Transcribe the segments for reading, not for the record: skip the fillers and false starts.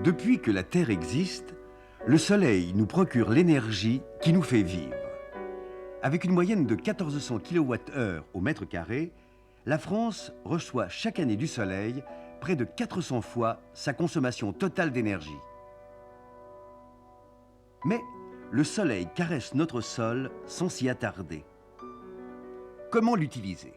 Depuis que la Terre existe, le Soleil nous procure l'énergie qui nous fait vivre. Avec une moyenne de 1400 kWh au mètre carré, la France reçoit chaque année du Soleil près de 400 fois sa consommation totale d'énergie. Mais le Soleil caresse notre sol sans s'y attarder. Comment l'utiliser ?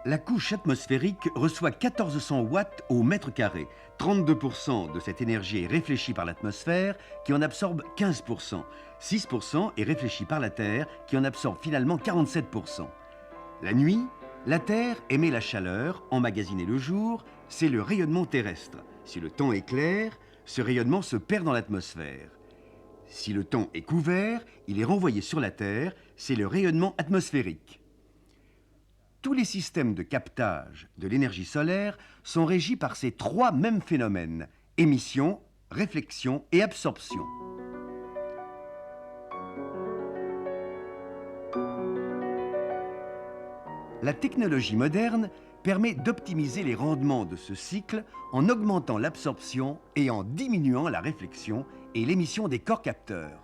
La couche atmosphérique reçoit 1400 watts au mètre carré. 32% de cette énergie est réfléchie par l'atmosphère, qui en absorbe 15%. 6% est réfléchie par la Terre, qui en absorbe finalement 47%. La nuit, la Terre émet la chaleur, emmagasinée le jour, c'est le rayonnement terrestre. Si le temps est clair, ce rayonnement se perd dans l'atmosphère. Si le temps est couvert, il est renvoyé sur la Terre, c'est le rayonnement atmosphérique. Tous les systèmes de captage de l'énergie solaire sont régis par ces trois mêmes phénomènes: émission, réflexion et absorption. La technologie moderne permet d'optimiser les rendements de ce cycle en augmentant l'absorption et en diminuant la réflexion et l'émission des corps capteurs.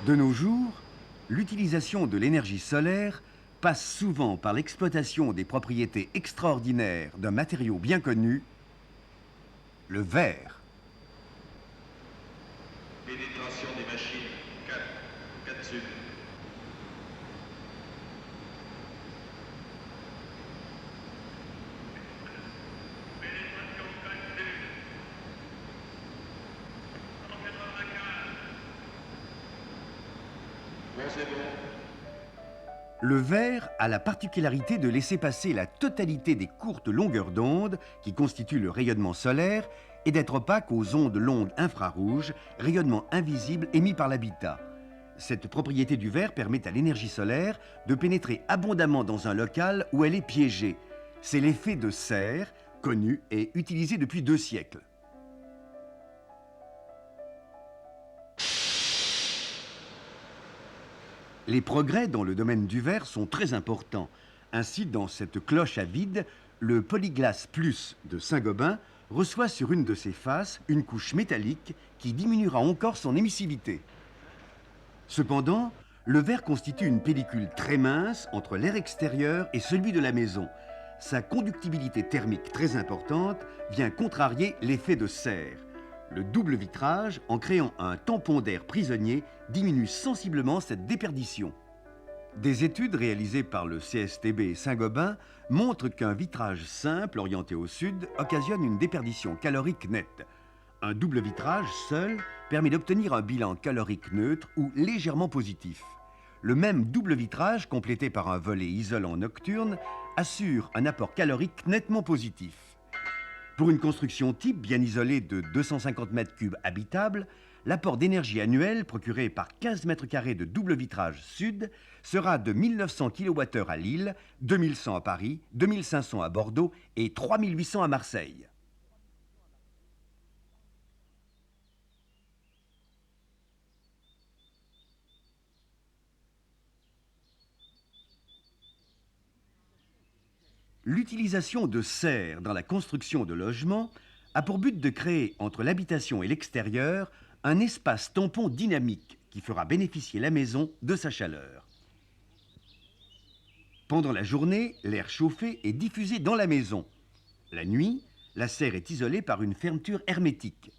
De nos jours, l'utilisation de l'énergie solaire passe souvent par l'exploitation des propriétés extraordinaires d'un matériau bien connu, le verre. Pénétration des machines, 4 sud. Pénétration 4 sud. 195. Bon, c'est bon. Le verre a la particularité de laisser passer la totalité des courtes longueurs d'onde qui constituent le rayonnement solaire et d'être opaque aux ondes longues infrarouges, rayonnement invisible émis par l'habitat. Cette propriété du verre permet à l'énergie solaire de pénétrer abondamment dans un local où elle est piégée. C'est l'effet de serre, connu et utilisé depuis 2 siècles. Les progrès dans le domaine du verre sont très importants. Ainsi, dans cette cloche à vide, le Polyglass Plus de Saint-Gobain reçoit sur une de ses faces une couche métallique qui diminuera encore son émissivité. Cependant, le verre constitue une pellicule très mince entre l'air extérieur et celui de la maison. Sa conductibilité thermique très importante vient contrarier l'effet de serre. Le double vitrage, en créant un tampon d'air prisonnier, diminue sensiblement cette déperdition. Des études réalisées par le CSTB Saint-Gobain montrent qu'un vitrage simple orienté au sud occasionne une déperdition calorique nette. Un double vitrage seul permet d'obtenir un bilan calorique neutre ou légèrement positif. Le même double vitrage, complété par un volet isolant nocturne, assure un apport calorique nettement positif. Pour une construction type bien isolée de 250 m3 habitable, l'apport d'énergie annuel procuré par 15 m² de double vitrage sud sera de 1900 kWh à Lille, 2100 à Paris, 2500 à Bordeaux et 3800 à Marseille. L'utilisation de serre dans la construction de logements a pour but de créer entre l'habitation et l'extérieur un espace tampon dynamique qui fera bénéficier la maison de sa chaleur. Pendant la journée, l'air chauffé est diffusé dans la maison. La nuit, la serre est isolée par une fermeture hermétique.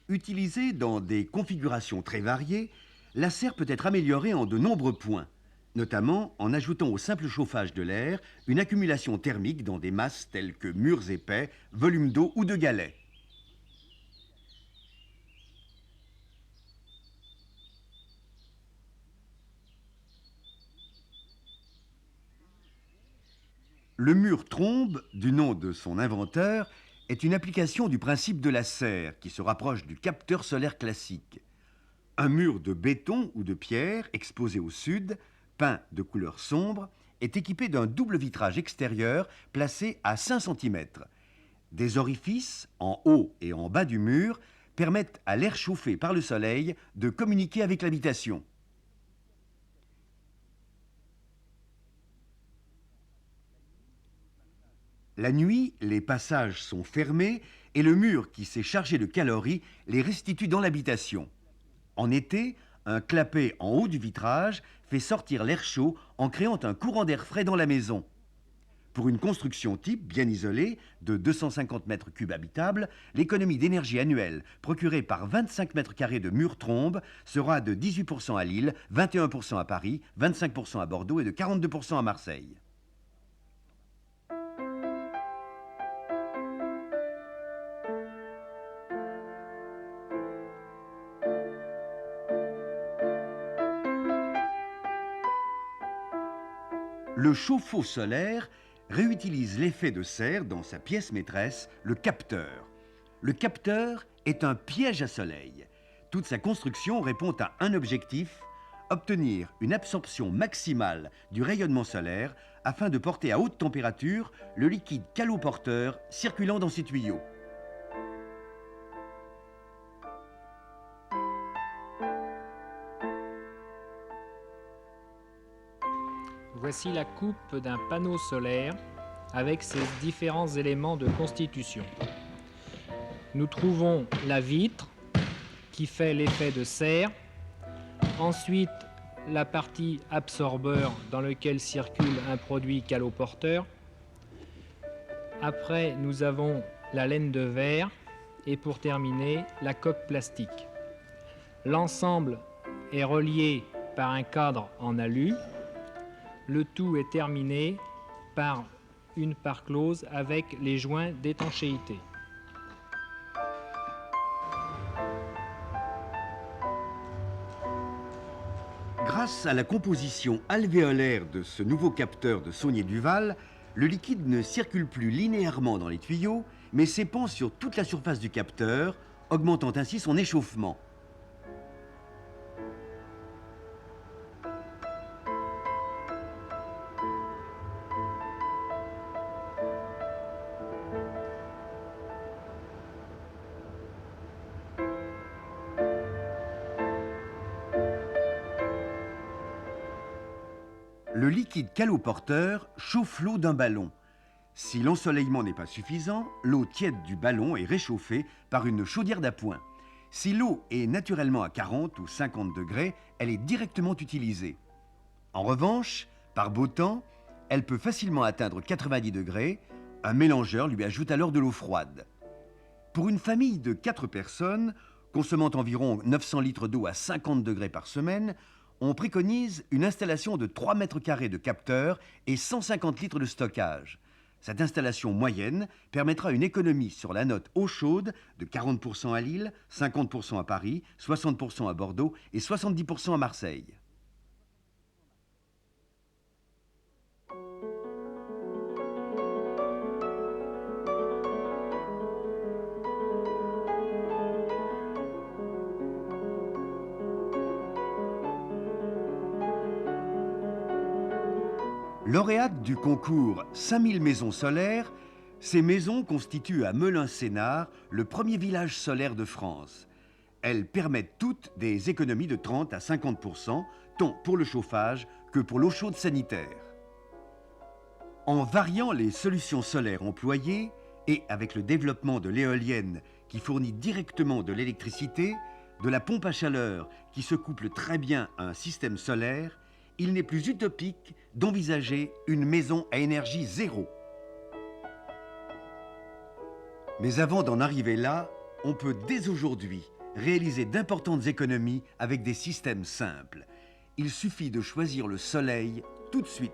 Utilisée dans des configurations très variées, la serre peut être améliorée en de nombreux points, notamment en ajoutant au simple chauffage de l'air une accumulation thermique dans des masses telles que murs épais, volumes d'eau ou de galets. Le mur trombe, du nom de son inventeur, est une application du principe de la serre qui se rapproche du capteur solaire classique. Un mur de béton ou de pierre exposé au sud, peint de couleur sombre, est équipé d'un double vitrage extérieur placé à 5 cm. Des orifices en haut et en bas du mur permettent à l'air chauffé par le soleil de communiquer avec l'habitation. La nuit, les passages sont fermés et le mur qui s'est chargé de calories les restitue dans l'habitation. En été, un clapet en haut du vitrage fait sortir l'air chaud en créant un courant d'air frais dans la maison. Pour une construction type bien isolée de 250 m3 habitables, l'économie d'énergie annuelle procurée par 25 m² de mur trombe sera de 18% à Lille, 21% à Paris, 25% à Bordeaux et de 42% à Marseille. Le chauffe-eau solaire réutilise l'effet de serre dans sa pièce maîtresse, le capteur. Le capteur est un piège à soleil. Toute sa construction répond à un objectif, obtenir une absorption maximale du rayonnement solaire afin de porter à haute température le liquide caloporteur circulant dans ses tuyaux. Voici la coupe d'un panneau solaire avec ses différents éléments de constitution. Nous trouvons la vitre qui fait l'effet de serre, ensuite la partie absorbeur dans lequel circule un produit caloporteur. Après, nous avons la laine de verre et pour terminer, la coque plastique. L'ensemble est relié par un cadre en alu. Le tout est terminé par une part close avec les joints d'étanchéité. Grâce à la composition alvéolaire de ce nouveau capteur de Saulnier-Duval, le liquide ne circule plus linéairement dans les tuyaux, mais s'épand sur toute la surface du capteur, augmentant ainsi son échauffement. Le liquide caloporteur chauffe l'eau d'un ballon. Si l'ensoleillement n'est pas suffisant, l'eau tiède du ballon est réchauffée par une chaudière d'appoint. Si l'eau est naturellement à 40 ou 50 degrés, elle est directement utilisée. En revanche, par beau temps, elle peut facilement atteindre 90 degrés. Un mélangeur lui ajoute alors de l'eau froide. Pour une famille de 4 personnes, consommant environ 900 litres d'eau à 50 degrés par semaine, on préconise une installation de 3 m² de capteur et 150 litres de stockage. Cette installation moyenne permettra une économie sur la note eau chaude de 40% à Lille, 50% à Paris, 60% à Bordeaux et 70% à Marseille. Lauréate du concours 5000 maisons solaires, ces maisons constituent à Melun-Sénart le premier village solaire de France. Elles permettent toutes des économies de 30 à 50%, tant pour le chauffage que pour l'eau chaude sanitaire. En variant les solutions solaires employées et avec le développement de l'éolienne qui fournit directement de l'électricité, de la pompe à chaleur qui se couple très bien à un système solaire, il n'est plus utopique d'envisager une maison à énergie zéro. Mais avant d'en arriver là, on peut dès aujourd'hui réaliser d'importantes économies avec des systèmes simples. Il suffit de choisir le soleil tout de suite.